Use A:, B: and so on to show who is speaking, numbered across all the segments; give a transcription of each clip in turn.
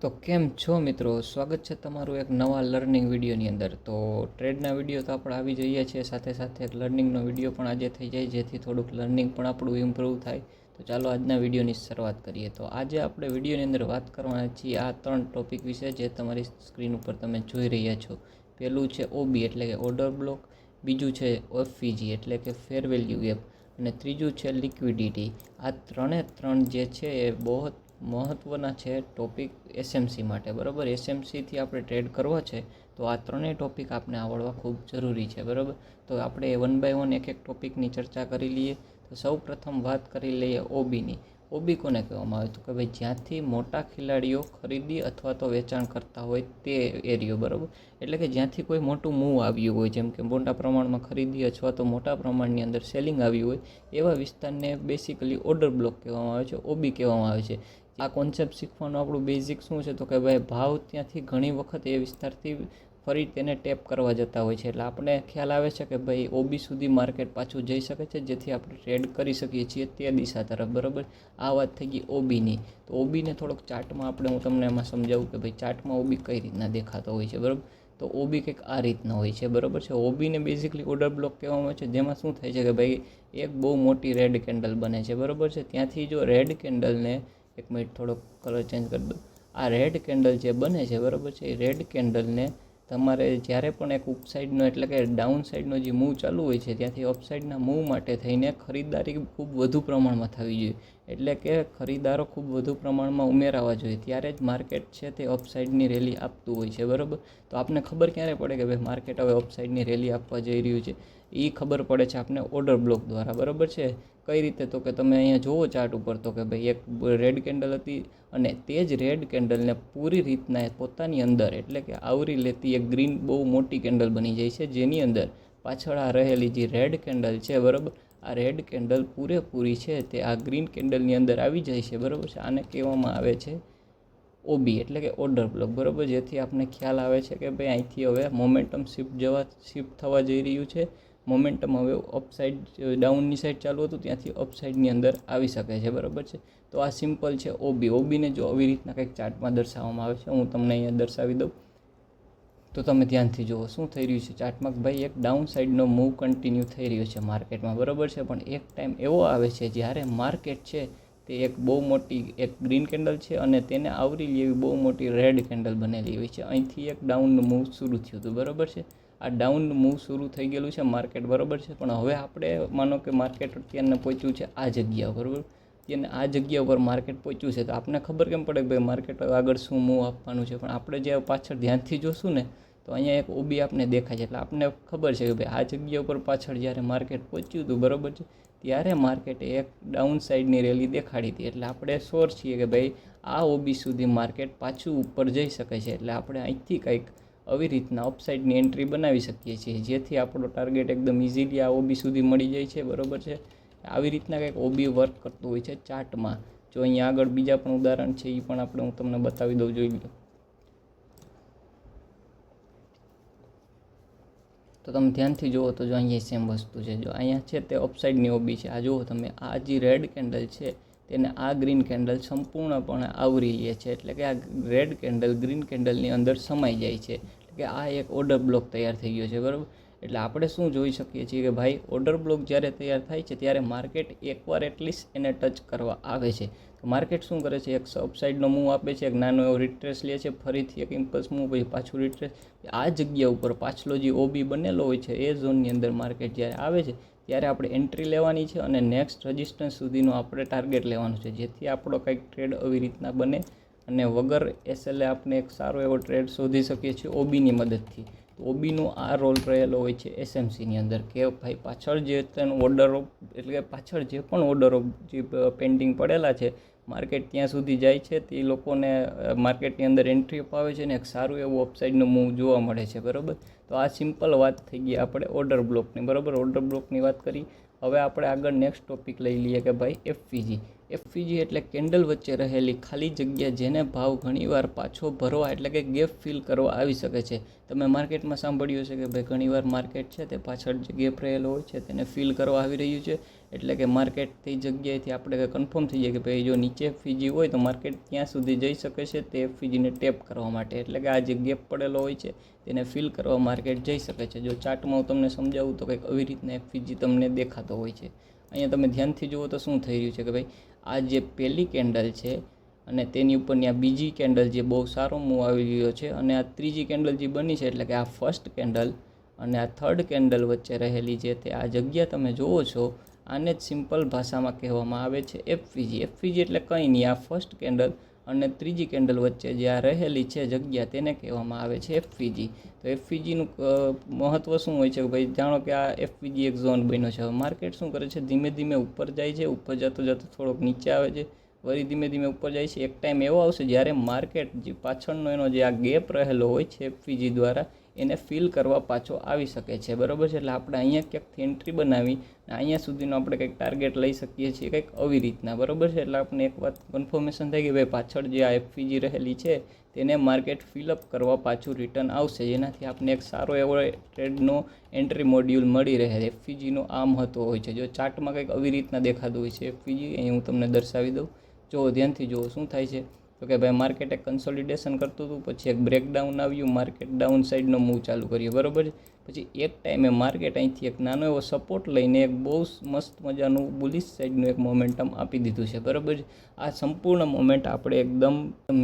A: તો કેમ છો મિત્રો, સ્વાગત છે તમારું એક નવા લર્નિંગ વિડીયોની અંદર। તો ટ્રેડના વિડીયો તો આપણે આવી જઈએ છીએ, સાથે સાથે એક લર્નિંગનો વિડીયો પણ આજે થઈ જાય, જેથી થોડુંક લર્નિંગ પણ આપણું ઇમ્પ્રૂવ થાય। તો ચાલો આજના વિડીયોની શરૂઆત કરીએ। તો આજે આપણે વિડીયોની અંદર વાત કરવાના છીએ આ 3 ટોપિક વિશે, જે તમારી સ્ક્રીન ઉપર તમે જોઈ રહ્યા છો। પહેલું છે ઓબી એટલે કે ઓર્ડર બ્લોક, બીજું છે એફવીજી એટલે કે ફેર વેલ્યુ ગેપ, અને ત્રીજું છે લિક્વિડિટી। આ ત્રણે જે છે એ બહુ મહત્ત્વના છે ટોપિક એસએમસી માટે, બરાબર। એસએમસીથી આપણે ટ્રેડ કરવો છે તો આ ત્રણેય ટોપિક આપણે આવડવા ખૂબ જરૂરી છે, બરાબર। તો આપણે 1 બાય 1 એક ટોપિકની ચર્ચા કરી લઈએ। તો સૌ પ્રથમ વાત કરી લઈએ ઓબીની। ઓબી કોને કહેવામાં આવે? તો કે ભાઈ જ્યાંથી મોટા ખેલાડીઓ ખરીદી અથવા તો વેચાણ કરતા હોય તે એરિયો, બરાબર। એટલે કે જ્યાંથી કોઈ મોટું મૂવ આવ્યું હોય, જેમ કે મોટા પ્રમાણમાં ખરીદી અથવા તો મોટા પ્રમાણની અંદર સેલિંગ આવ્યું હોય, એવા વિસ્તારને બેસિકલી ઓર્ડર બ્લોક કહેવામાં આવે છે, ઓબી કહેવામાં આવે છે। આ કોન્સેપ્ટ શીખવાનું આપણું બેઝિક શું છે? તો કે ભાઈ ભાવ ત્યાંથી ઘણી વખત એ વિસ્તારથી ફરી તેને ટેપ કરવા જતા હોય છે, એટલે આપણે ખ્યાલ આવે છે કે ભાઈ ઓબી સુધી માર્કેટ પાછું જઈ શકે છે, જેથી આપણે ટ્રેડ કરી શકીએ છીએ તે દિશા તરફ, બરાબર। આ વાત થઈ ગઈ ઓબીની। તો ઓબીને થોડોક ચાર્ટમાં હું તમને એમાં સમજાવું કે ભાઈ ચાર્ટમાં ઓબી કઈ રીતના દેખાતો હોય છે, બરાબર। તો ઓબી કંઈક આ રીતના હોય છે, બરાબર છે। ઓબીને બેઝિકલી ઓર્ડર બ્લોક કહેવામાં આવે છે, જેમાં શું થાય છે કે ભાઈ એક બહુ મોટી રેડ કેન્ડલ બને છે, બરાબર છે। ત્યાંથી જો રેડ કેન્ડલને, એક મિનિટ થોડોક કલર ચેન્જ કરી દો, આ રેડ કેન્ડલ જે બને છે, બરાબર છે, એ રેડ કેન્ડલને તમારે જ્યારે પણ એક અપસાઇડનો એટલે કે ડાઉન સાઇડનો જે મૂવ ચાલુ હોય છે, ત્યાંથી અપસાઇડના મૂવ માટે થઈને ખરીદારી ખૂબ વધુ પ્રમાણમાં થવી જોઈએ, એટલે કે ખરીદારો ખૂબ વધુ પ્રમાણમાં ઉમેરાવા જોઈએ, ત્યારે જ માર્કેટ છે તે અપસાઇડની રેલી આપતું હોય છે, બરાબર। તો આપને ખબર ક્યારે પડે કે ભાઈ માર્કેટ હવે અપસાઇડની રેલી આપવા જઈ રહ્યું છે? એ ખબર પડે છે આપને ઓર્ડર બ્લોક દ્વારા, બરાબર છે। કઈ રીતે? તો કે તમે અહીંયા જુઓ ચાર્ટ ઉપર, તો કે ભાઈ એક રેડ કેન્ડલ હતી અને તે જ રેડ કેન્ડલને પૂરી રીતના પોતાની અંદર એટલે કે આવરી લેતી એક ગ્રીન બહુ મોટી કેન્ડલ બની જાય છે, જેની અંદર પાછળ આ રહેલી જે રેડ કેન્ડલ છે, બરાબર, આ રેડ કેન્ડલ પૂરેપૂરી છે તે આ ગ્રીન કેન્ડલની અંદર આવી જાય છે, બરાબર છે। આને કહેવામાં આવે છે ઓબી એટલે કે ઓર્ડર બ્લોક, બરાબર। જેથી આપણને ખ્યાલ આવે છે કે ભાઈ અહીંથી હવે મોમેન્ટમ શિફ્ટ થવા જઈ રહ્યું છે, મોમેન્ટમ હવે અપસાઇડ ડાઉનની સાઈડ ચાલુ હતું ત્યાંથી અપસાઇડની અંદર આવી શકે છે, બરાબર છે। તો આ સિમ્પલ છે ઓબી। ઓબીને જો આવી રીતના કંઈક ચાર્ટમાં દર્શાવવામાં આવે છે, હું તમને અહીંયા દર્શાવી દઉં તો તમે ધ્યાનથી જુઓ શું થઈ રહ્યું છે ચાર્ટમાં। ભાઈ એક ડાઉન સાઇડનો મૂવ કન્ટિન્યુ થઈ રહ્યો છે માર્કેટમાં, બરાબર છે, પણ એક ટાઈમ એવો આવે છે જ્યારે માર્કેટ છે તે એક બહુ મોટી એક ગ્રીન કેન્ડલ છે અને તેને આવરી લેવી બહુ મોટી રેડ કેન્ડલ બનેલી હોય છે। અહીંથી એક ડાઉનનું મૂવ શરૂ થયું હતું, બરાબર છે। આ ડાઉનનું મૂવ શરૂ થઈ ગયેલું છે માર્કેટ, બરાબર છે, પણ હવે આપણે માનો કે માર્કેટ અત્યારને પહોંચ્યું છે આ જગ્યા, બરાબર, તેને આ જગ્યા ઉપર માર્કેટ પહોંચ્યું છે, તો આપણને ખબર કેમ પડે કે ભાઈ માર્કેટ આગળ શું મૂવ આપવાનું છે? પણ આપણે જે પાછળ ધ્યાનથી જોશું ને, તો અહીંયા એક ઓબી આપને દેખાય છે, એટલે આપણને ખબર છે કે ભાઈ આ જગ્યા ઉપર પાછળ જ્યારે માર્કેટ પહોંચ્યું હતું, બરાબર છે, ત્યારે માર્કેટે એક ડાઉન સાઇડની રેલી દેખાડી હતી, એટલે આપણે શ્યોર છીએ કે ભાઈ આ ઓબી સુધી માર્કેટ પાછું ઉપર જઈ શકે છે, એટલે આપણે અહીંથી કંઈક આવી રીતના અપસાઇડની એન્ટ્રી બનાવી શકીએ છીએ, જેથી આપણો ટાર્ગેટ એકદમ ઇઝીલી આ ઓબી સુધી મળી જાય છે, બરાબર છે। આવી રીતના કંઈક ઓબી વર્ક કરતું હોય છે ચાર્ટમાં। જો અહીંયા આગળ બીજા પણ ઉદાહરણ છે, એ પણ હું તમને બતાવી દઉં, જોઈ લો તો તમે ધ્યાનથી જુઓ તો જો અહીંયા સેમ વસ્તુ છે, જો અહીંયા છે તે અપસાઇડની ઓબી છે। આ જુઓ તમે, આ જે રેડ કેન્ડલ છે તેને આ ગ્રીન કેન્ડલ સંપૂર્ણપણે આવરી લે છે, એટલે કે આ રેડ કેન્ડલ ગ્રીન કેન્ડલની અંદર સમાઈ જાય છે, એટલે કે આ એક ઓર્ડર બ્લોક તૈયાર થઈ ગયો છે, બરાબર। એટલે આપણે શું જોઈ શકીએ છીએ કે ભાઈ ઓર્ડર બ્લોક જ્યારે તૈયાર થાય છે ત્યારે માર્કેટ એકવાર એટલીસ્ટ એને ટચ કરવા આવે છે, તો માર્કેટ શું કરે છે? એક અપસાઇડનો મૂવ આપે છે, એક નાનો એવો રિટ્રેસ લે છે, ફરીથી એક ઇમ્પલ્સ મૂવ, પછી પાછું રિટ્રેસ, આ જગ્યા ઉપર પાછલો જે ઓબી બનેલો હોય છે એ ઝોનની અંદર માર્કેટ જ્યારે આવે છે ત્યારે આપણે એન્ટ્રી લેવાની છે અને નેક્સ્ટ રજિસ્ટન્સ સુધીનો આપણે ટાર્ગેટ લેવાનું છે, જેથી આપણો કંઈક ટ્રેડ આવી રીતના બને અને વગર એસએલએ આપણે એક સારો એવો ટ્રેડ શોધી શકીએ છીએ ઓબીની મદદથી। તો ઓબીનો આ રોલ રહેલો હોય છે એસએમસીની અંદર, કે ભાઈ પાછળ જે તેનો ઓર્ડરો એટલે કે પાછળ જે પણ ઓર્ડરો જે પેન્ડિંગ પડેલા છે, માર્કેટ ત્યાં સુધી જાય છે, તે લોકોને માર્કેટની અંદર એન્ટ્રી અપાવે છે ને એક સારું એવું અપસાઇડનું મૂવ જોવા મળે છે, બરાબર। તો આ સિમ્પલ વાત થઈ ગઈ આપણે ઓર્ડર બ્લોકની, બરાબર, ઓર્ડર બ્લોકની વાત કરી। હવે આપણે આગળ નેક્સ્ટ ટોપિક લઈ લઈએ કે ભાઈ એફવીજી। એફવીજી એટલે કેન્ડલ વચ્ચે રહેલી ખાલી જગ્યા, જેને ભાવ ઘણીવાર પાછો ભરવા એટલે કે ગેપ ફિલ કરવા આવી શકે છે. તમે માર્કેટમાં સાંભળ્યું છે કે ભાઈ ઘણીવાર માર્કેટ છે તે પાછળ જે ગેપ રહેલો હોય છે તેને ફિલ કરવા આવી રહ્યું છે. એટલે કે માર્કેટ તે જગ્યાએથી આપણે કન્ફર્મ થઈ જાય કે ભાઈ જો નીચે એફવીજી હોય તો માર્કેટ ત્યાં સુધી જઈ શકે છે તે એફવીજીને ટેપ કરવા માટે. એટલે કે આ જે ગેપ પડેલો હોય છે તેને ફિલ કરવા માર્કેટ જઈ શકે છે. જો ચાર્ટમાં હું તમને સમજાવું તો કંઈક આવી રીતના એફવીજી તમને દેખાતો હોય છે. અહીંયા તમે ધ્યાનથી જુઓ તો શું થઈ રહ્યું છે કે ભાઈ આ જે પહેલી કેન્ડલ છે અને તેની ઉપરની આ બીજી કેન્ડલ જે બહુ સારો મૂવ આવી રહ્યો છે, અને આ ત્રીજી કેન્ડલ જે બની છે એટલે કે આ ફર્સ્ટ કેન્ડલ અને આ થર્ડ કેન્ડલ વચ્ચે રહેલી જે તે આ જગ્યા તમે જુઓ છો, આને જ સિમ્પલ ભાષામાં કહેવામાં આવે છે એફવીજી. એફવીજી એટલે કંઈ નહીં, આ ફર્સ્ટ કેન્ડલ અને ત્રીજી કેન્ડલ વચ્ચે જે આ રહેલી છે જગ્યા તેને કહેવામાં આવે છે એફવીજી. તો એફવીજીનું મહત્ત્વ શું હોય છે કે ભાઈ જાણો કે આ એફવીજી એક ઝોન બન્યો છે. હવે માર્કેટ શું કરે છે, ધીમે ધીમે ઉપર જાય છે, ઉપર જતો થોડોક નીચે આવે છે, વળી ધીમે ધીમે ઉપર જાય છે. એક ટાઈમ એવો આવશે જ્યારે માર્કેટ જે પાછળનો એનો જે આ ગેપ રહેલો હોય છે એફવીજી દ્વારા એને ફિલ કરવા પાછો આવી શકે છે, બરાબર છે. એટલે આપણે અહીંયા ક્યાંકથી એન્ટ્રી બનાવી અહીંયા સુધીનો આપણે કંઈક ટાર્ગેટ લઈ શકીએ છીએ, કંઈક આવી રીતના, બરાબર છે. એટલે આપણે એક વાત કન્ફર્મેશન થાય કે ભાઈ પાછળ જે આ એફવીજી રહેલી છે તેને માર્કેટ ફિલઅપ કરવા પાછું રિટર્ન આવશે, જેનાથી આપણે એક સારો એવો ટ્રેડનો એન્ટ્રી મોડ્યુલ મળી રહે. એફવીજીનું આ મહત્ત્વ હોય છે. જો ચાર્ટમાં કંઈક આવી રીતના દેખાતું હોય છે એફવીજી, અહીં હું તમને દર્શાવી દઉં. જો ધ્યાનથી જુઓ શું થાય છે તો કે ભાઈ માર્કેટ એક કન્સોલિડેશન કરતું હતું, પછી એક બ્રેકડાઉન આવ્યું, માર્કેટ ડાઉન સાઈડનો મૂવ ચાલુ કર્યો, બરાબર. પછી એક ટાઈમે માર્કેટ અહીંથી એક નાનો એવો સપોર્ટ લઈને એક બહુ મસ્ત મજાનું બુલિશ સાઈડનું એક મોમેન્ટમ આપી દીધું છે, બરાબર. આ સંપૂર્ણ મોમેન્ટ આપણે એકદમ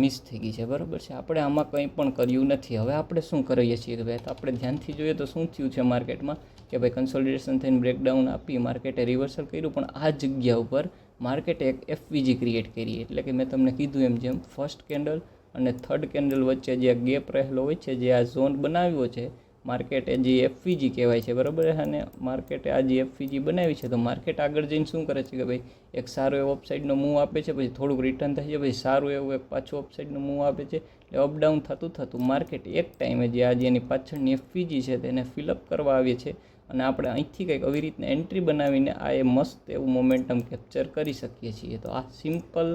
A: મિસ થઈ ગઈ છે, બરાબર છે. આપણે આમાં કંઈ પણ કર્યું નથી. હવે આપણે શું કરીએ છીએ કે ભાઈ આપણે ધ્યાનથી જોઈએ તો શું થયું છે માર્કેટમાં કે ભાઈ કન્સોલિડેશન થઈને બ્રેકડાઉન આપી માર્કેટે રિવર્સલ કર્યું, પણ આ જગ્યા ઉપર માર્કેટે એક એફવીજી ક્રિએટ કરી. એટલે કે મેં તમને કીધું એમ જેમ ફર્સ્ટ કેન્ડલ અને થર્ડ કેન્ડલ વચ્ચે જે ગેપ રહેલો હોય છે, જે આ ઝોન બનાવ્યો છે માર્કેટે, જે એફવીજી કહેવાય છે, બરાબર. અને માર્કેટે આ જે એફવીજી બનાવી છે તો માર્કેટ આગળ જઈને શું કરે છે કે ભાઈ એક સારો એવો અપસાઇડનો મૂવ આપે છે, પછી થોડુંક રિટર્ન થાય છે, પછી સારું એવું એક પાછું અપસાઇડનો મૂવ આપે છે. એટલે અપડાઉન થતું માર્કેટ એક ટાઈમે જે આજે એની પાછળની એફવીજી છે તેને ફિલઅપ કરવા આવીએ છીએ, અને આપણે અહીંથી કંઈક આવી રીતના એન્ટ્રી બનાવીને આ એ મસ્ત એવું મોમેન્ટમ કેપ્ચર કરી શકીએ છીએ. તો આ સિમ્પલ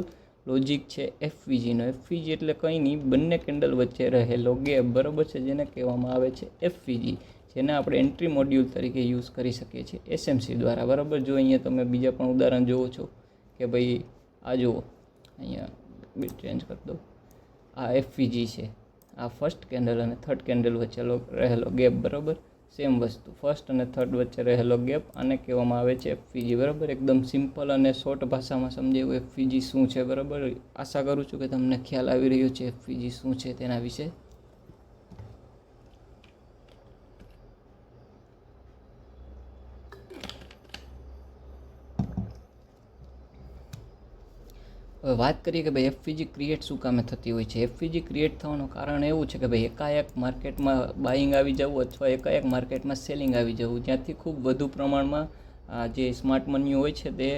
A: લોજિક છે એફવીજીનો. એફવીજી એટલે કંઈ નહીં, બંને કેન્ડલ વચ્ચે રહેલો ગેપ, બરાબર છે, જેને કહેવામાં આવે છે એફવીજી, જેને આપણે એન્ટ્રી મોડ્યુલ તરીકે યુઝ કરી શકીએ છીએ એસએમસી દ્વારા, બરાબર. જો અહીંયા તમે બીજા પણ ઉદાહરણ જુઓ છો કે ભાઈ આ જુઓ, અહીંયા બીટ ચેન્જ કરી દો, આ એફવીજી છે, આ ફર્સ્ટ કેન્ડલ અને થર્ડ કેન્ડલ વચ્ચે રહેલો ગેપ, બરાબર. સેમ વસ્તુ, ફર્સ્ટ અને થર્ડ વચ્ચે રહેલો ગેપ, આને કહેવામાં આવે છે એફવીજી, બરાબર. એકદમ સિમ્પલ અને શોર્ટ ભાષામાં સમજાવ્યું એફવીજી શું છે, બરાબર. આશા કરું છું કે તમને ખ્યાલ આવી રહ્યો છે એફવીજી શું છે તેના વિશે. હવે વાત કરીએ કે ભાઈ એફવીજી ક્રિએટ શું કામે થતી હોય છે. એફવીજી ક્રિએટ થવાનું કારણ એવું છે કે ભાઈ એકાએક માર્કેટમાં બાઇંગ આવી જવું અથવા એકાએક માર્કેટમાં સેલિંગ આવી જવું, જ્યાંથી ખૂબ વધુ પ્રમાણમાં જે સ્માર્ટ મની હોય છે તે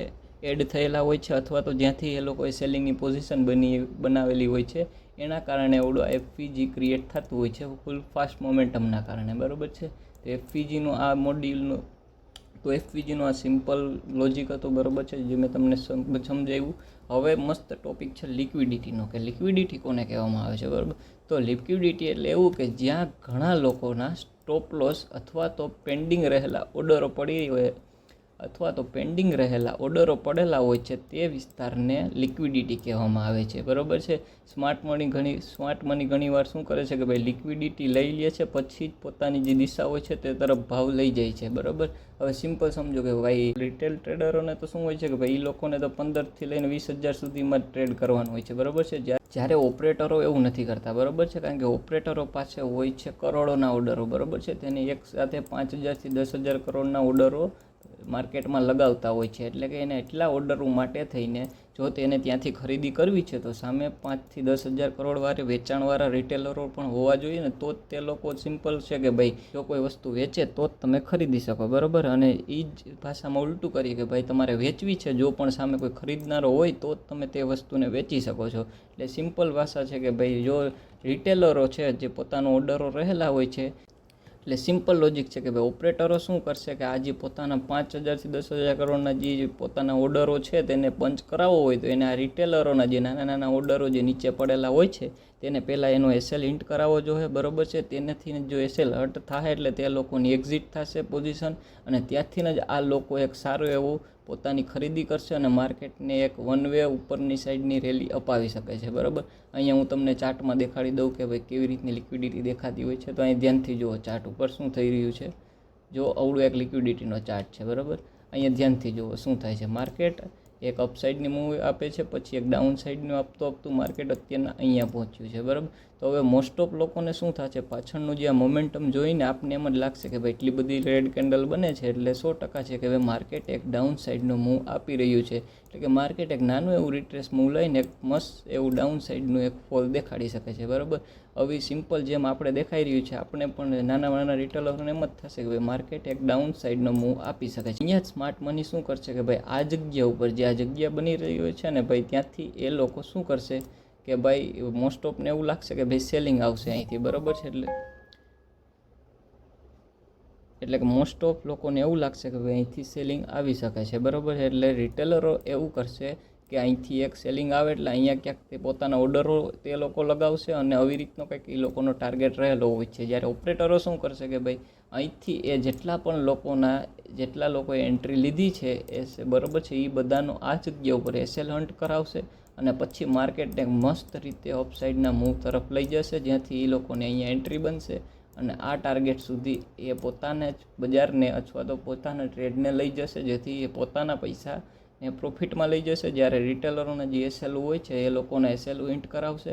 A: એડ થયેલા હોય છે, અથવા તો જ્યાંથી એ લોકોએ સેલિંગની પોઝિશન બનાવેલી હોય છે, એના કારણે એવડું એફવીજી ક્રિએટ થતું હોય છે ફૂલ ફાસ્ટ મોમેન્ટમના કારણે, બરાબર છે. તો એફવીજીનું આ મોડ્યુલનું તો એફવીજીનો આ સિમ્પલ લોજિક હતો, બરાબર છે, જે મેં તમને સમજાવ્યું. હવે મસ્ત ટોપિક છે લિક્વિડિટીનો, કે લિક્વિડિટી કોને કહેવામાં આવે છે, બરાબર. તો લિક્વિડિટી એટલે એવું કે જ્યાં ઘણા લોકોના સ્ટોપ લોસ અથવા તો પેન્ડિંગ રહેલા ઓર્ડરો પડી હોય અથવા તો પેન્ડિંગ રહેલા ઓર્ડરો પડેલા હોય છે તે વિસ્તારને લિક્વિડિટી કહેવામાં આવે છે, બરાબર છે. સ્માર્ટ મની ઘણીવાર શું કરે છે કે ભાઈ લિક્વિડિટી લઈ લે છે, પછી જ પોતાની જે દિશા હોય છે તે તરફ ભાવ લઈ જાય છે, બરાબર. હવે સિમ્પલ સમજો કે ભાઈ રિટેલ ટ્રેડરોને તો શું હોય છે કે ભાઈ એ લોકોને તો 15,000 લઈને 20,000 સુધીમાં ટ્રેડ કરવાનું હોય છે, બરાબર છે. જ્યારે ઓપરેટરો એવું નથી કરતા, બરાબર છે, કારણ કે ઓપરેટરો પાસે હોય છે કરોડોના ઓર્ડરો, બરાબર છે. તેની એક સાથે 5,000 થી 10,000 કરોડના ઓર્ડરો માર્કેટમાં લગાવતા હોય છે. એટલે કે એને એટલા ઓર્ડરો માટે થઈને જો તેને ત્યાંથી ખરીદી કરવી છે તો સામે 5,000 થી 10,000 કરોડવાળા વેચાણવાળા રિટેલરો પણ હોવા જોઈએ ને, તો જ તે લોકો સિમ્પલ છે કે ભાઈ જો કોઈ વસ્તુ વેચે તો જ તમે ખરીદી શકો, બરાબર. અને એ જ ભાષામાં ઉલટું કરીએ કે ભાઈ તમારે વેચવી છે, જો પણ સામે કોઈ ખરીદનારો હોય તો જ તમે તે વસ્તુને વેચી શકો છો. એટલે સિમ્પલ ભાષા છે કે ભાઈ જો રિટેલરો છે જે પોતાનો ઓર્ડરો રહેલા હોય છે, એટલે સિમ્પલ લોજિક છે કે ભાઈ ઓપરેટરો શું કરશે કે આ જે પોતાના 5,000 થી 10,000 કરોડના જે પોતાના ઓર્ડરો છે તેને પંચ કરાવવો હોય તો એને આ રિટેલરોના જે નાના નાના ઓર્ડરો જે નીચે પડેલા હોય છે તેને પહેલાં એનો એસએલ હિન્ટ કરાવવો જોઈએ, બરાબર છે. તેનાથી જો એસએલ હટ થાય એટલે તે લોકોની એક્ઝિટ થશે પોઝિશન, અને ત્યાંથી જ આ લોકો એક સારું એવું પોતાની ખરીદી કરશે અને માર્કેટને એક વન વે ઉપરની સાઈડની રેલી અપાવી શકે છે, બરાબર. અહીંયા હું તમને ચાર્ટમાં દેખાડી દઉં કે ભાઈ કેવી રીતની લિક્વિડિટી દેખાતી હોય છે. તો અહીં ધ્યાનથી જુઓ ચાર્ટ ઉપર શું થઈ રહ્યું છે. જો અવળું એક લિક્વિડિટીનો ચાર્ટ છે, બરાબર. અહીંયા ધ્યાનથી જુઓ શું થાય છે. માર્કેટ એક અપસાઇડની મૂવ આપે છે, પછી એક ડાઉન સાઇડનું આપતું માર્કેટ અત્યારના અહીંયા પહોંચ્યું છે, બરાબર. તો હવે મોસ્ટ ઓફ લોકોને શું થશે, પાછળનું જે આ મોમેન્ટમ જોઈને આપને એમ જ લાગશે કે ભાઈ એટલી બધી રેડ કેન્ડલ બને છે એટલે 100% છે કે ભાઈ માર્કેટ એક ડાઉન સાઇડનું મૂવ આપી રહ્યું છે. એટલે કે માર્કેટ એક નાનું એવું રિટ્રેસ મૂવ લઈને એક મસ્ત એવું ડાઉન સાઇડનું એક ફોલ દેખાડી શકે છે, બરાબર. આવી સિમ્પલ જેમ આપણે દેખાઈ રહ્યું છે આપણે પણ નાના નાના રિટેલરોને એમ જ થશે કે ભાઈ માર્કેટ એક ડાઉન સાઇડનો મૂવ આપી શકે છે. અહીંયા જ સ્માર્ટ મની શું કરશે કે ભાઈ આ જગ્યા ઉપર જે આ જગ્યા બની રહી હોય છે ને ભાઈ ત્યાંથી એ લોકો શું કરશે કે ભાઈ મોસ્ટ ઓફને એવું લાગશે કે ભાઈ સેલિંગ આવશે અહીંથી, બરાબર છે. એટલે કે મોસ્ટ ઓફ લોકોને એવું લાગશે કે ભાઈ અહીંથી સેલિંગ આવી શકે છે, બરાબર છે. એટલે રિટેલરો એવું કરશે કે અહીંથી એક સેલિંગ આવે એટલે અહીંયા ક્યાંક તે પોતાના ઓર્ડરો તે લોકો લગાવશે અને આવી રીતનો કંઈક એ લોકોનો ટાર્ગેટ રહેલો હોય છે. જ્યારે ઓપરેટરો શું કરશે કે ભાઈ અહીંથી એ જેટલા લોકોએ એન્ટ્રી લીધી છે એ બરાબર છે એ બધાનો આ જગ્યા ઉપર એસએલ હન્ટ કરાવશે અને પછી માર્કેટને મસ્ત રીતે અપસાઇડના મૂવ તરફ લઈ જશે, જ્યાંથી એ લોકોને અહીંયા એન્ટ્રી બનશે અને આ ટાર્ગેટ સુધી એ પોતાને જ બજારને અથવા તો પોતાના ટ્રેડને લઈ જશે, જેથી એ પોતાના પૈસાને પ્રોફિટમાં લઈ જશે. જ્યારે રિટેલરોના જે એસએલ હોય છે એ લોકોને એસએલ હિન્ટ કરાવશે,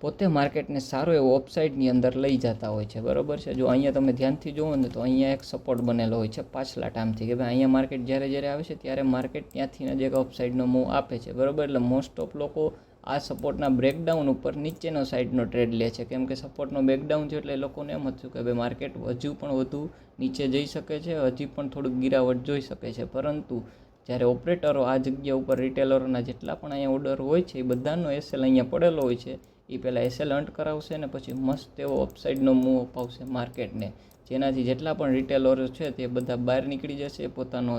A: પોતે માર્કેટને સારો એવો અપસાઇડની અંદર લઈ જતા હોય છે, બરાબર છે. જો અહીંયા તમે ધ્યાનથી જુઓ ને તો અહીંયા એક સપોર્ટ બનેલો હોય છે પાછલા ટાઈમથી કે ભાઈ અહીંયા માર્કેટ જ્યારે આવે છે ત્યારે માર્કેટ ત્યાંથી જ એક અપસાઇડનો મૂવ આપે છે, બરાબર. એટલે મોસ્ટ ઓફ લોકો આ સપોર્ટના બ્રેકડાઉન ઉપર નીચેનો સાઈડનો ટ્રેડ લે છે, કેમ કે સપોર્ટનો બ્રેકડાઉન છે એટલે એ લોકોને એમ હતું કે ભાઈ માર્કેટ હજુ પણ વધુ નીચે જઈ શકે છે, હજી પણ થોડુંક ગિરાવટ જોઈ શકે છે. પરંતુ જ્યારે ઓપરેટરો આ જગ્યા ઉપર રિટેલરોના જેટલા પણ અહીંયા ઓર્ડર હોય છે એ બધાનો એસએલ અહીંયા પડેલો હોય છે, એ પહેલાં એસએલ હન્ટ કરાવશે ને પછી મસ્ત એવો અપસાઇડનો મૂવ અપાવશે માર્કેટને, જેનાથી જેટલા પણ રિટેલરો છે તે બધા બહાર નીકળી જશે, પોતાનો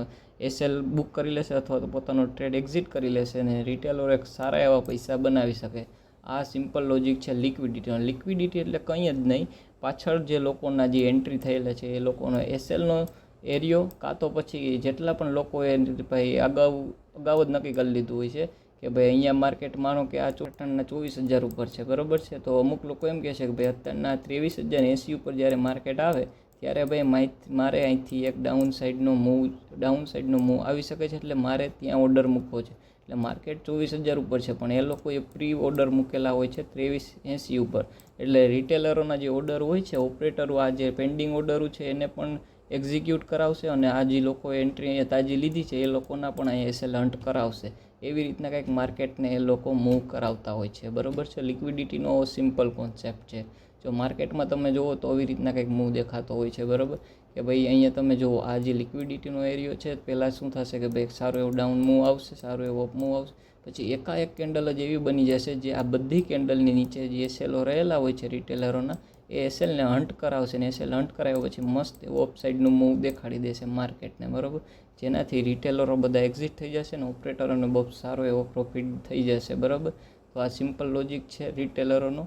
A: એસએલ બુક કરી લેશે અથવા તો પોતાનો ટ્રેડ એક્ઝિટ કરી લેશે અને રિટેલરો એક સારા એવા પૈસા બનાવી શકે. આ સિમ્પલ લોજિક છે લિક્વિડિટીનો. લિક્વિડિટી એટલે કંઈ જ નહીં, પાછળ જે લોકોના જે એન્ટ્રી થયેલા છે એ લોકોનો એસએલનો એરિયો કાં તો પછી જેટલા પણ લોકોએ ભાઈ અગાઉ જ નક્કી કરી લીધું હોય છે કે ભાઈ અહીંયા માર્કેટ માનો કે આ ચોટાણના 24,000 ઉપર છે, બરાબર છે. તો અમુક લોકો એમ કહે છે કે ભાઈ અત્યારના 23,080 ઉપર જ્યારે માર્કેટ આવે ત્યારે ભાઈ મારે અહીંથી એક ડાઉન સાઇડનો મૂવ આવી શકે છે, એટલે મારે ત્યાં ઓર્ડર મૂકવો છે. એટલે માર્કેટ 24,000 ઉપર છે પણ એ લોકોએ પ્રી ઓર્ડર મૂકેલા હોય છે 2380 ઉપર. એટલે રિટેલરોના જે ઓર્ડર હોય છે, ઓપરેટરો આ જે પેન્ડિંગ ઓર્ડરો છે એને પણ એક્ઝિક્યુટ કરાવશે અને આ જે લોકોએ એન્ટ્રી અહીંયા તાજી લીધી છે એ લોકોના પણ અહીંયા એસએલ હન્ટ કરાવશે. એવી રીતના કંઈક માર્કેટને એ લોકો મૂવ કરાવતા હોય છે, બરાબર છે. લિક્વિડિટીનો સિમ્પલ કોન્સેપ્ટ છે. જો માર્કેટમાં તમે જુઓ તો આવી રીતના કંઈક મૂવ દેખાતો હોય છે, બરાબર. કે ભાઈ અહીંયા તમે જુઓ આ જે લિક્વિડિટીનો એરિયો છે પહેલાં શું થશે કે ભાઈ સારો એવો ડાઉન મૂવ આવશે, સારો એવો અપ મૂવ આવશે, પછી એકાએક કેન્ડલ જ એવી બની જશે જે આ બધી કેન્ડલની નીચે જે એસએલો રહેલા હોય છે રિટેલરોના એ એસએલને હન્ટ કરાવશે ને એસએલ હન્ટ કરાવ્યા પછી મસ્ત એવો અપસાઇડનું મૂવ દેખાડી દેશે માર્કેટને, બરાબર. જેનાથી રિટેલરો બધા એક્ઝિટ થઈ જશે ને ઓપરેટરોને બહુ સારો એવો પ્રોફિટ થઈ જશે, બરાબર. તો આ સિમ્પલ લોજિક છે રિટેલરોનો,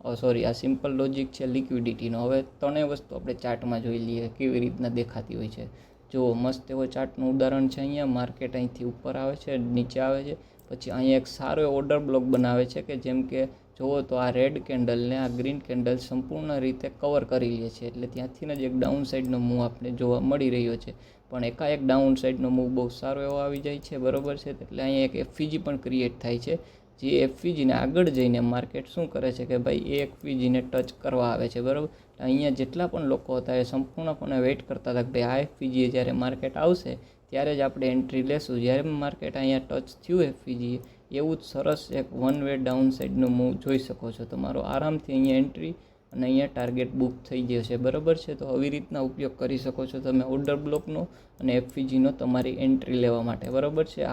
A: આ સિમ્પલ લોજિક છે લિક્વિડિટીનો. હવે ત્રણેય વસ્તુ આપણે ચાર્ટમાં જોઈ લઈએ કેવી રીતના દેખાતી હોય છે. જો મસ્ત એવો ચાર્ટનું ઉદાહરણ છે. અહીંયા માર્કેટ અહીંથી ઉપર આવે છે, નીચે આવે છે, પછી અહીંયા એક સારો ઓર્ડર બ્લોક બનાવે છે કે જેમ કે જુઓ તો આ રેડ કેન્ડલને આ ગ્રીન કેન્ડલ સંપૂર્ણ રીતે કવર કરી લે છે, એટલે ત્યાંથી જ એક ડાઉન સાઇડનો મૂવ આપણે જોવા મળી રહ્યો છે. પણ એકાએક ડાઉન સાઇડનો મૂવ બહુ સારો એવો આવી જાય છે, બરાબર છે. એટલે અહીંયા એક એફવીજી પણ ક્રિએટ થાય છે, જે એફવીજીને આગળ જઈને માર્કેટ શું કરે છે કે ભાઈ એ એફવીજીને ટચ કરવા આવે છે, બરાબર. અહીંયા જેટલા પણ લોકો હતા એ સંપૂર્ણપણે વેઇટ કરતા હતા કે ભાઈ આ એફવીજી જ્યારે માર્કેટ આવશે ત્યારે જ આપણે એન્ટ્રી લેશું. જ્યારે માર્કેટ અહીંયા ટચ થયું એફવીજી એવું જ સરસ એક વન વે ડાઉન સાઇડનું મૂવ જોઈ શકો છો. તમારો આરામથી અહીંયા એન્ટ્રી અને અહીંયા ટાર્ગેટ બુક થઈ જશે, બરાબર છે. તો આવી રીતના ઉપયોગ કરી શકો છો તમે ઓર્ડર બ્લોકનો અને એફવીજીનો તમારી એન્ટ્રી લેવા માટે, બરાબર છે.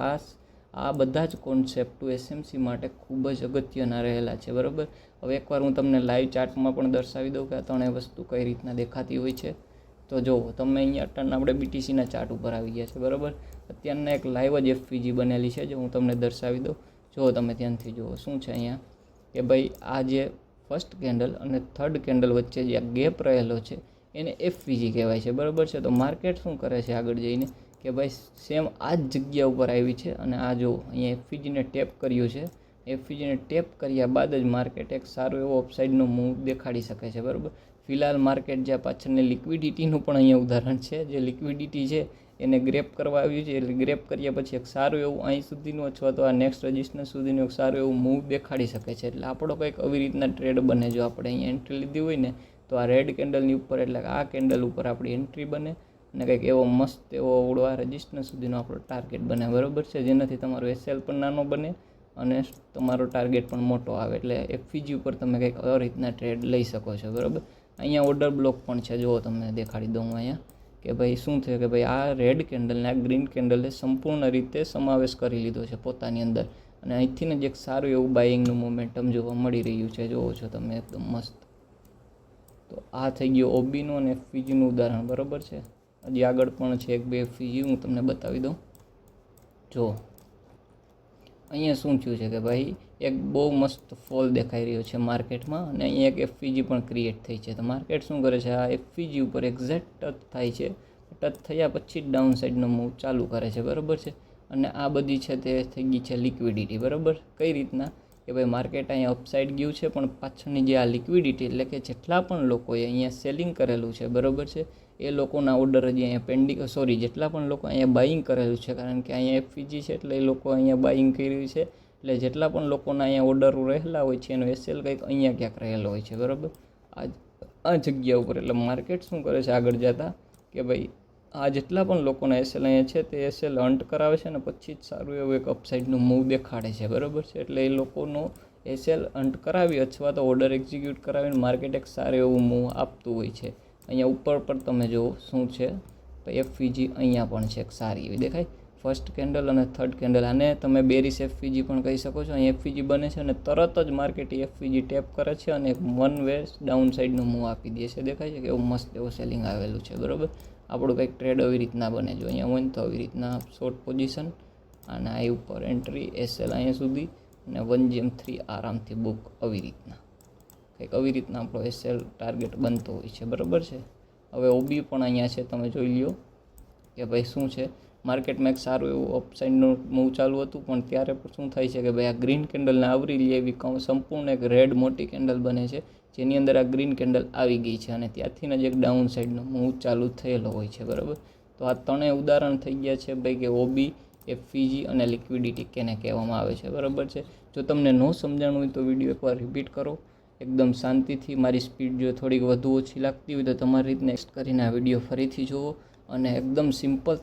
A: આ બધા જ કોન્સેપ્ટ એસએમસી માટે ખૂબ જ અગત્યના રહેલા છે, બરાબર. હવે એકવાર હું તમને લાઈવ ચાર્ટમાં પણ દર્શાવી દઉં કે આ ત્રણેય વસ્તુ કઈ રીતના દેખાતી હોય છે. તો જુઓ તમે અહીંયા ટર્ન આપણે બીટીસીના ચાર્ટ ઉપર આવી ગયા છે, બરાબર. અત્યારના એક લાઈવ જ એફવીજી બનેલી છે, જે હું તમને દર્શાવી દઉં. જુઓ તમે ત્યાંથી જુઓ શું છે અહીંયા કે ભાઈ આ જે ફર્સ્ટ કેન્ડલ અને થર્ડ કેન્ડલ વચ્ચે જે ગેપ રહેલો છે એને એફવીજી કહેવાય છે, બરાબર છે. તો માર્કેટ શું કરે છે આગળ જઈને કે ભાઈ સેમ આ જ જગ્યા ઉપર આવી છે અને આ જો અહીંયા એફવીજીને ટેપ કર્યું છે. એફવીજીને ટેપ કર્યા બાદ જ માર્કેટ એક સારો એવો અપસાઇડનો મૂવ દેખાડી શકે છે, બરાબર. ફિલહાલ માર્કેટ જ્યાં પાછળની લિક્વિડિટીનું પણ અહીંયા ઉદાહરણ છે. જે લિક્વિડિટી છે એને ગ્રેપ કરવા આવ્યું છે, એટલે ગ્રેપ કર્યા પછી એક સારું એવું અહીં સુધીનું અથવા તો આ નેક્સ્ટ રજિસ્ટન્સ સુધીનું એક સારું એવું મૂવ દેખાડી શકે છે. એટલે આપણો કંઈક આવી રીતના ટ્રેડ બને. જો આપણે અહીંયા એન્ટ્રી લીધી હોય ને તો આ રેડ કેન્ડલની ઉપર એટલે કે આ કેન્ડલ ઉપર આપણી એન્ટ્રી બને અને કંઈક એવો મસ્ત એવો આ રજિસ્ટન્સ સુધીનો આપણો ટાર્ગેટ બને, બરાબર છે. જેનાથી તમારો એસએલ પણ નાનો બને અને તમારો ટાર્ગેટ પણ મોટો આવે. એટલે એફવીજી ઉપર તમે કંઈક આવી રીતના ટ્રેડ લઈ શકો છો, બરાબર. અહીંયા ઓર્ડર બ્લોક પણ છે, જુઓ તમને દેખાડી દઉં અહીંયા કે ભાઈ શું થયું કે ભાઈ આ રેડ કેન્ડલને આ ગ્રીન કેન્ડલે સંપૂર્ણ રીતે સમાવેશ કરી લીધો છે પોતાની અંદર અને અહીંથી જ એક સારું એવું બાઇંગનું મોમેન્ટમ જોવા મળી રહ્યું છે. જુઓ છો તમે એકદમ મસ્ત. તો આ થઈ ગયો ઓબીનું અને એફવીજીનું ઉદાહરણ, બરાબર છે. હજી આગળ પણ છે એક બે એફવીજી હું તમને બતાવી દઉં. જો અહીંયા શું થયું છે કે ભાઈ એક બહુ મસ્ત ફોલ દેખાઈ રહ્યો છે માર્કેટમાં અને અહીંયા એક એફવીજી પણ ક્રિએટ થઈ છે. તો માર્કેટ શું કરે છે આ એફવીજી ઉપર એક્ઝેક્ટ ટચ થાય છે. ટચ થયા પછી જ ડાઉન સાઈડનો મૂવ ચાલુ કરે છે, બરાબર છે. અને આ બધી છે તે થઈ ગઈ છે લિક્વિડિટી, બરાબર. કઈ રીતના કે ભાઈ માર્કેટ અહીંયા અપસાઇડ ગયું છે પણ પાછળની જે આ લિક્વિડિટી એટલે કે જેટલા પણ લોકોએ અહીંયા સેલિંગ કરેલું છે, બરાબર છે, એ લોકોના ઓર્ડર હજી અહીંયા પેન્ડિંગ જેટલા પણ લોકો અહીંયા બાઇંગ કરેલું છે, કારણ કે અહીંયા એફવીજી છે એટલે એ લોકો અહીંયા બાઇંગ કર્યું છે. એટલે જેટલા પણ લોકોના અહીંયા ઓર્ડર રહેલા હોય છે એનો એસએલ કંઈક અહીંયા ક્યાંક રહેલો હોય છે, બરાબર. આ જગ્યા ઉપર એટલે માર્કેટ શું કરે છે આગળ જતાં કે ભાઈ આ જેટલા પણ લોકોના એસએલ અહીંયા છે તે એસએલ હન્ટ કરાવે છે અને પછી જ સારું એવું એક અપસાઇડનું મૂવ દેખાડે છે, બરાબર છે. એટલે એ લોકોનો એસએલ હન્ટ કરાવી અથવા તો ઓર્ડર એક્ઝિક્યુટ કરાવીને માર્કેટ એક સારું એવું મૂવ આપતું હોય છે. અહીંયા ઉપર પર તમે જુઓ શું છે તો એફવીજી અહીંયા પણ છે એક સારી એવી દેખાય ફર્સ્ટ કેન્ડલ અને થર્ડ કેન્ડલ. આને તમે બેરીસ એફવીજી પણ કહી શકો છો. અહીં એફવીજી બને છે અને તરત જ માર્કેટ એફવીજી ટેપ કરે છે અને એક વન વે ડાઉન સાઈડનું મૂવ આપી દે છે, દેખાય છે કે એવું મસ્ત એવું સેલિંગ આવેલું છે, બરાબર. આપણું કંઈક ટ્રેડ આવી રીતના બને. જો અહીંયા હોય ને તો આવી રીતના શોર્ટ પોઝિશન અને આ ઉપર એન્ટ્રી એસએલ અહીંયા સુધી અને 1/3 આરામથી બુક આવી રીતના કંઈક આવી રીતના આપણો એસએલ ટાર્ગેટ બનતો હોય છે, બરાબર છે. હવે ઓબી પણ અહીંયા છે, તમે જોઈ લ્યો કે ભાઈ શું છે માર્કેટમાં એક સારું એવું અપસાઇડનું મૂવ ચાલુ હતું પણ ત્યારે શું થાય છે કે ભાઈ આ ગ્રીન કેન્ડલને આવરી લે એવી સંપૂર્ણ એક રેડ મોટી કેન્ડલ બને છે, જેની અંદર આ ગ્રીન કેન્ડલ આવી ગઈ છે અને ત્યાંથી જ એક ડાઉન સાઈડનો મૂવ ચાલુ થયેલો હોય છે, બરાબર. તો આ ત્રણેય ઉદાહરણ થઈ ગયા છે ભાઈ કે ઓબી, એફવીજી અને લિક્વિડિટી કેને કહેવામાં આવે છે, બરાબર છે. જો તમને ન સમજાણું હોય તો વિડીયો એકવાર રિપીટ કરો એકદમ શાંતિથી. મારી સ્પીડ જો થોડીક વધુ ઓછી લાગતી હોય તો તમારી રીતને નેક્સ્ટ કરીને આ વિડીયો ફરીથી જુઓ અને એકદમ સિમ્પલ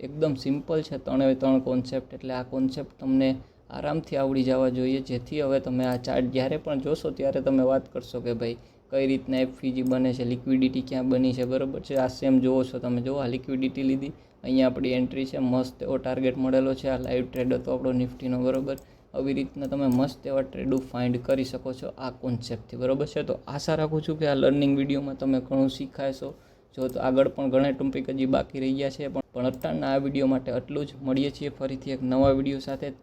A: એકદમ સિમ્પલ છે ત્રણ કોન્સેપ્ટ. એટલે આ કોન્સેપ્ટ તમને આરામથી આવડી જવા જોઈએ, જેથી હવે તમે આ ચાર્ટ જ્યારે પણ જોશો ત્યારે તમે વાત કરશો કે ભાઈ કઈ રીતના એફવીજી બને છે, લિક્વિડિટી ક્યાં બની છે, બરાબર છે. આ સેમ જુઓ છો તમે, જુઓ આ લિક્વિડિટી લીધી, અહીંયા આપણી એન્ટ્રી છે, મસ્ત એવો ટાર્ગેટ મળેલો છે. આ લાઈવ ટ્રેડ હતો આપણો નિફ્ટીનો, બરાબર. આવી રીતના તમે મસ્ત એવા ટ્રેડો ફાઇન્ડ કરી શકો છો આ કોન્સેપ્ટથી, બરાબર છે. તો આશા રાખું છું કે આ લર્નિંગ વિડીયોમાં તમે ઘણું શીખાશો. જો તો આગળ પણ ઘણા ટોપિક હજી બાકી રહી ગયા છે, પણ અત્યારના આ વિડીયો માટે આટલું જ. મળીએ છીએ ફરીથી એક નવા વિડીયો સાથે.